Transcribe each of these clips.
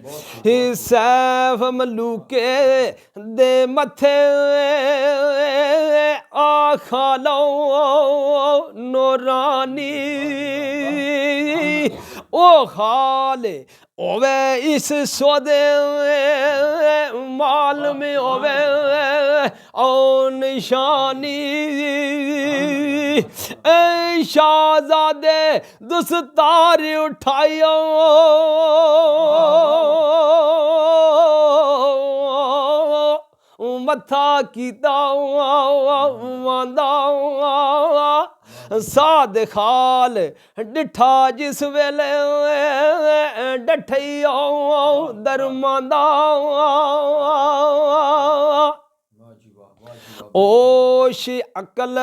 ही सैफ मलूके दे मथे आखा लो नूरानी ओ खाले ओवे इस सौदे माल में ओवे ओ निशानी ऐ शाहजादे दस्तार उठाइयो मथा कीता वांदा साद खाल डिठा जिस वेले डठई दरमांदा ओश अकल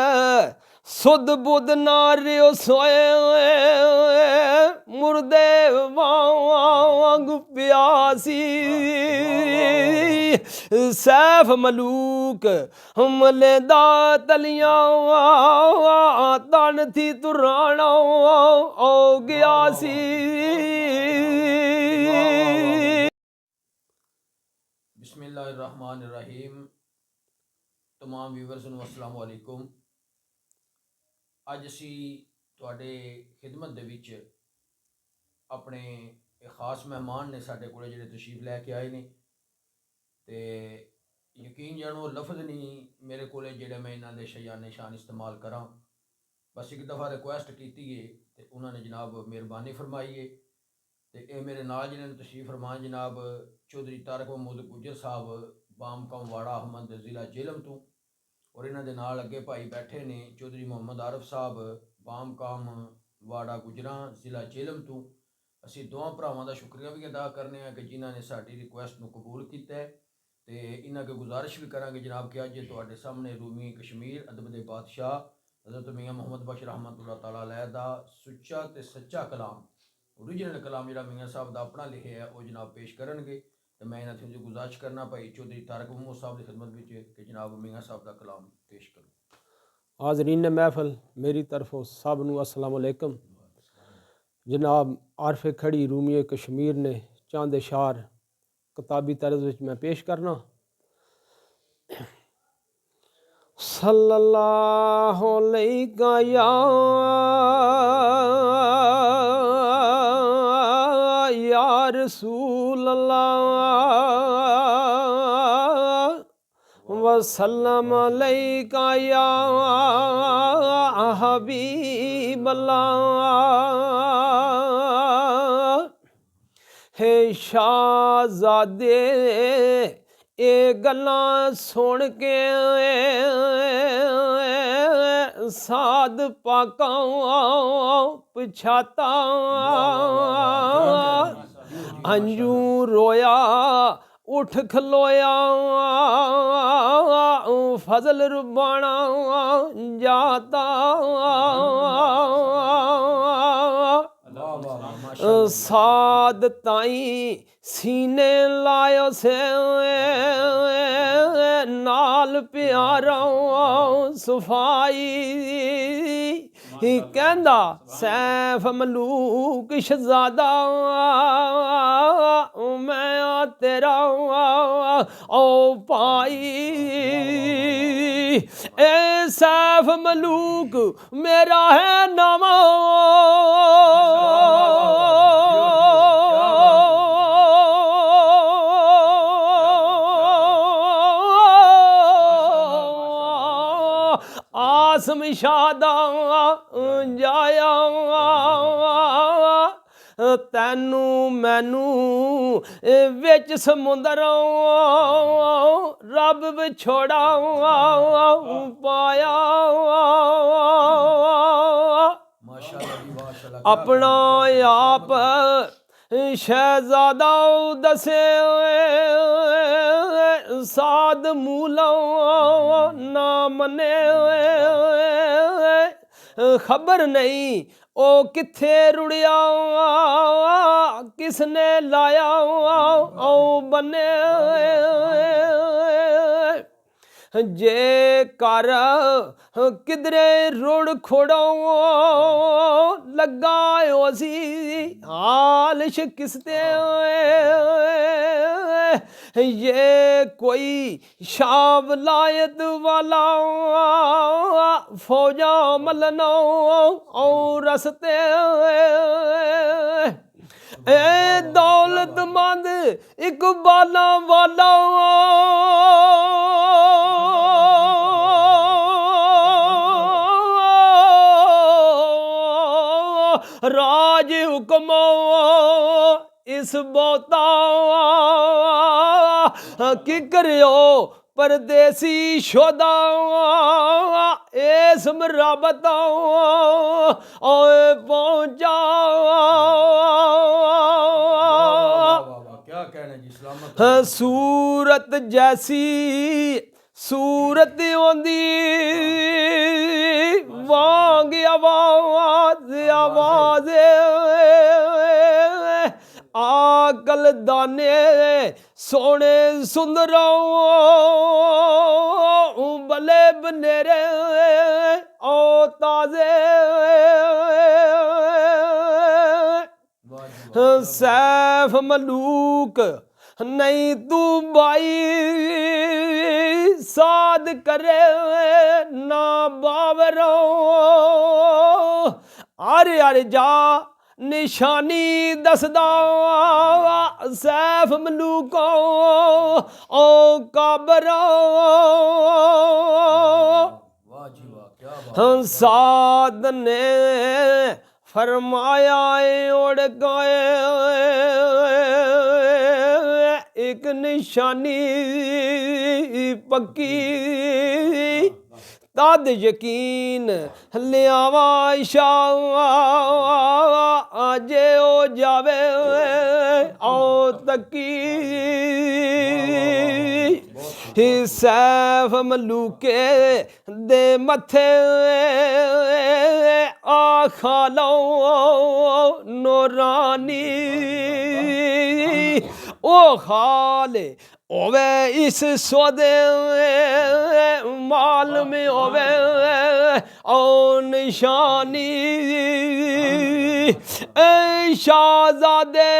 सुध बुध नारियो सोए मुर्दे वांग प्यासी सैफ मलूक हमले दा तलियां तन थी तुराना ओ गया सी। बिस्मिल्लाहिर्रहमानिर्रहीम। तमाम व्यूवर्स ਨੂੰ अस्सलाम वालेकुम। ਅੱਜ ਅਸੀਂ ਤੁਹਾਡੇ ਖਿਦਮਤ ਦੇ ਵਿੱਚ ਆਪਣੇ ਖਾਸ ਮਹਿਮਾਨ ਨੇ ਸਾਡੇ ਕੋਲ ਜਿਹੜੇ ਤਸ਼ਰੀਫ ਲੈ ਕੇ ਆਏ ਨੇ ਤੇ ਯਕੀਨ ਜਾਣੋ ਲਫ਼ਜ਼ ਨਹੀਂ ਮੇਰੇ ਕੋਲੇ ਜਿਹੜੇ ਮੈਂ ਇਹਨਾਂ ਦੇ ਸ਼ਾਨ ਨਿਸ਼ਾਨ ਇਸਤੇਮਾਲ ਕਰਾਂ। ਬਸ ਇੱਕ ਦਫਾ ਰਿਕੁਐਸਟ ਕੀਤੀ ਹੈ ਤੇ ਉਹਨਾਂ ਨੇ ਜਨਾਬ ਮਿਹਰਬਾਨੀ ਫਰਮਾਈ ਹੈ ਤੇ ਇਹ ਮੇਰੇ ਨਾਲ ਜਿਹਨਾਂ ਨੇ ਤਸ਼ਰੀਫ ਫਰਮਾਨ ਜਨਾਬ ਚੌਧਰੀ ਤਾਰਕ ਮਹਿਮੂਦ ਗੁੱਜਰ ਸਾਹਿਬ ਬਾਮ ਕੌਮ ਵਾੜਾ ਅਹਮਦ ਜ਼ਿਲ੍ਹਾ ਜੇਹਲਮ ਤੋਂ और इन्हों के नाल अगे भाई बैठे ने चौधरी मोहम्मद आरफ साहब बाम काम वाड़ा गुजरा जिला जेहलम तो असी दोवां भरावां दा शुक्रिया भी अदा करने कि जिन्हों ने साडी रिक्वेस्ट को कबूल किया है तो इन्हों के गुजारिश भी करांगे जनाब कि अज तुहाडे सामने रूमी कश्मीर अदब दे बादशाह हज़रत मियाँ मुहम्मद बशीर रहमतुल्लाह तआला अलैह दा सुच्चा ते सच्चा कलाम ओरिजिनल कलाम जिहड़ा मियाँ साहब दा अपना लिखे है वो जनाब पेश करनगे। तो मैं इन्होंने जो गुजारिश करना भाई चौधरी तारक महमूद साहब की खिदमत में कि जनाब मियाँ साहब का कलाम पेश करो। हाज़रीन महफल मेरी तरफों सब नूं अस्सलाम वालेकुम। जनाब आरफ खड़ी रूमी कश्मीर ने चंद इशार किताबी तर्ज में मैं पेश करना। सल्लल्लाहु अलैका या रसूल अल्लाह वसल्लम अलैका या हबीब अल्लाह। हे शाहजादे ये गल्लां सुन के साद पाकां पछाता अंजू रोया उठ खलोया फजल रुबाना जाता साद ताई सीने लायो से नाल प्यारा सफाई कहंदा सैफ मलूक शहजादा मैं तेरा ओ पाई ए सैफ मलूक मेरा है नामा आसम शादा जाया तैनू मैनू विच समुंदर रब विछोड़ा पाया अपना आप शहजादा दसे साद मूला ना मने खबर नहीं ओ किथे रुड़िया किसने लाया ओ बने जे कर किधरे रुड़ खोड़ो लगा सी हाल शिकस्ते ये कोई शाह वलायत वाला फौजा मलना और रस्ते ए दौलतमंद इकबाला वाला राज हुक्म इस बोता की करियो परदेसी शोदा इस मराबत पहुंचा। क्या कहना जी, सलामत सूरत जैसी सूरत आंदी वांग आवाज आवाज आकल दाने सोने सुंदर बले बनेरे ओ ताजे सैफ मलूक नहीं तू बाई साध करे ना बावरो अरे अरे जा निशानी दसदा सैफ मलूको ओ काबरो वाह जी वाह, क्या बात। साध ने फरमाया उड़ गए एक निशानी पक्की तद यकीन लियावा शाह अजे ओ जावे ओ तकी सैफ मलूके दे मथे आखा लो नूरानी ओ खाले ओवे इस सौदे माल में ओवे ओ निशानी ऐ शाहजादे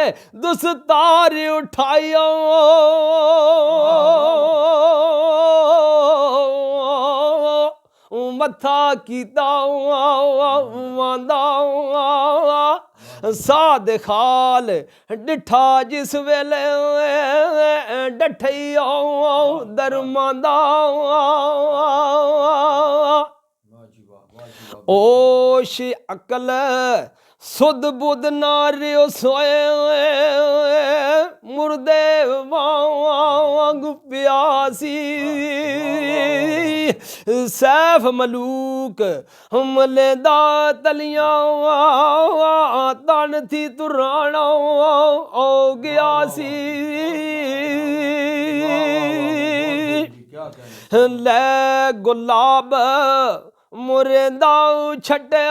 दस्तार उठाइयो मथा कीता वांदा साध खाल डिठा जिस वेले डठई दरमांदा ओश अकल सुध बुध नारियो सोए मुर्दे वांग प्यासी सैफ मलूक मलेदा तलियां तन थी तुराना ओ गया सी ले गुलाब मुरेंदा छटे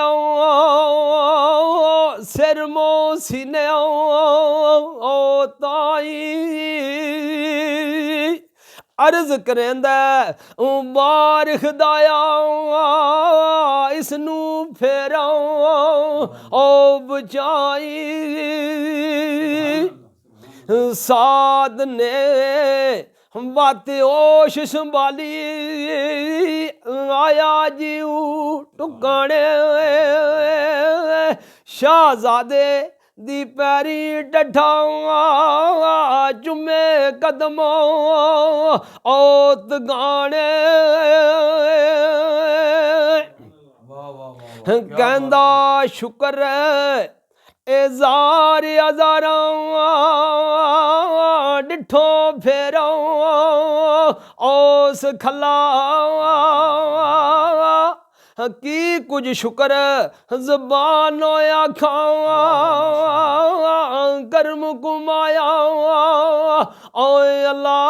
सिर मो सीने ओ ताई अर्ज करेंदा बार खुदाया इसनू फेरा ओ बचाई साध ने बात ओश संभाली आया जी टुकाने शाहजादे दी पैरी डठा चुमे कदम औत गाने कहंदा शुक्र एजार हजारा डिठो फेरो ओस खला की कुछ शुक्र जबान आखा कर्म कुमाया ओ अल्लाह